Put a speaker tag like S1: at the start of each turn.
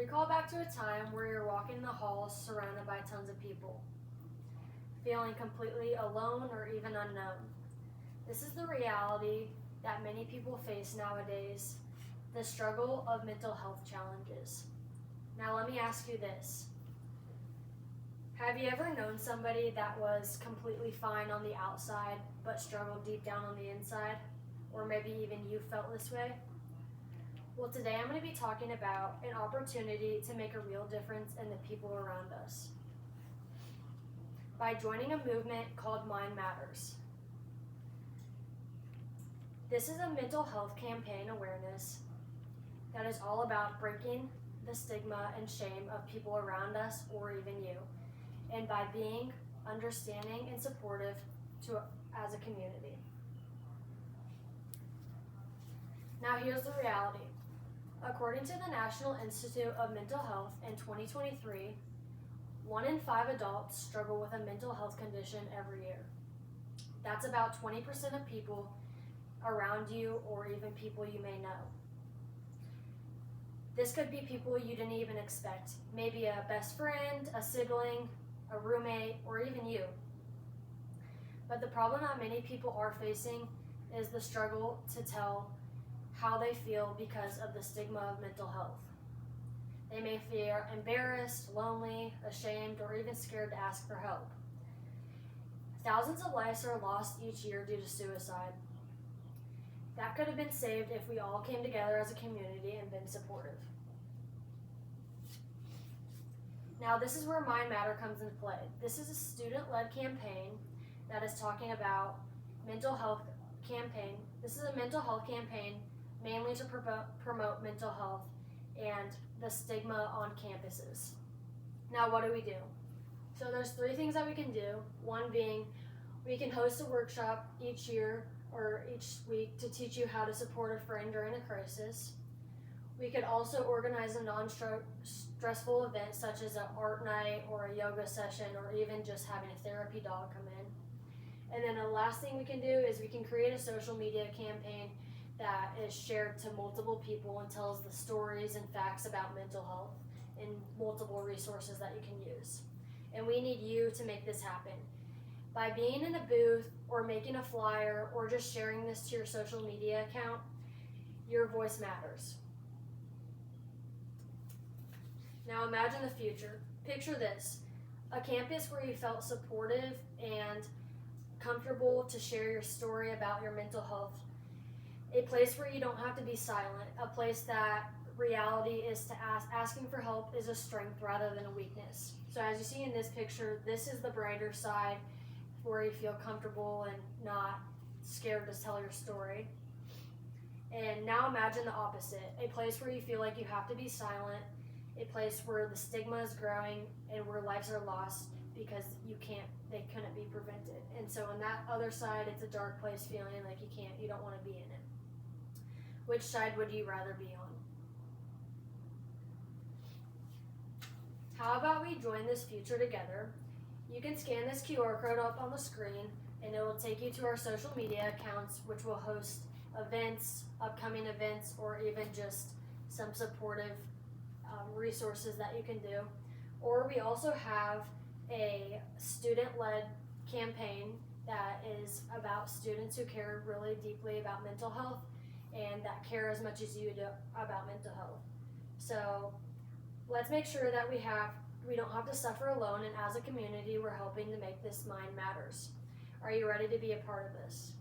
S1: Recall back to a time where you're walking the halls surrounded by tons of people, feeling completely alone or even unknown. This is the reality that many people face nowadays, the struggle of mental health challenges. Now let me ask you this. Have you ever known somebody that was completely fine on the outside but struggled deep down on the inside? Or maybe even you felt this way? Well, today I'm going to be talking about an opportunity to make a real difference in the people around us by joining a movement called Mind Matters. This is a mental health campaign awareness that is all about breaking the stigma and shame of people around us or even you, and by being understanding and supportive as a community. Now here's the reality. According to the National Institute of Mental Health in 2023, 1 in 5 adults struggle with a mental health condition every year. That's about 20% of people around you or even people you may know. This could be people you didn't even expect, maybe a best friend, a sibling, a roommate, or even you. But the problem that many people are facing is the struggle to tell how they feel because of the stigma of mental health. They may feel embarrassed, lonely, ashamed, or even scared to ask for help. Thousands of lives are lost each year due to suicide. That could have been saved if we all came together as a community and been supportive. Now, this is where Mind Matter comes into play. This is a student-led campaign that is talking about mental health campaign. This is a mental health campaign mainly to promote mental health and the stigma on campuses. Now, what do? So there's 3 things that we can do. One being, we can host a workshop each year or each week to teach you how to support a friend during a crisis. We could also organize a non-stressful event such as an art night or a yoga session or even just having a therapy dog come in. And then the last thing we can do is we can create a social media campaign that is shared to multiple people and tells the stories and facts about mental health and multiple resources that you can use. And we need you to make this happen. By being in a booth or making a flyer or just sharing this to your social media account, your voice matters. Now imagine the future. Picture this, a campus where you felt supportive and comfortable to share your story about your mental health. A place where you don't have to be silent, a place that reality is to asking for help is a strength rather than a weakness. So as you see in this picture, this is the brighter side where you feel comfortable and not scared to tell your story. And now imagine the opposite, a place where you feel like you have to be silent, a place where the stigma is growing and where lives are lost because they couldn't be prevented. And so on that other side, it's a dark place feeling like you don't want to be in it. Which side would you rather be on? How about we join this future together? You can scan this QR code up on the screen and it will take you to our social media accounts, which will host events, upcoming events, or even just some supportive resources that you can do. Or we also have a student-led campaign that is about students who care really deeply about mental health and that care as much as you do about mental health. So let's make sure that we don't have to suffer alone, and as a community we're helping to make this Mind Matters. Are you ready to be a part of this?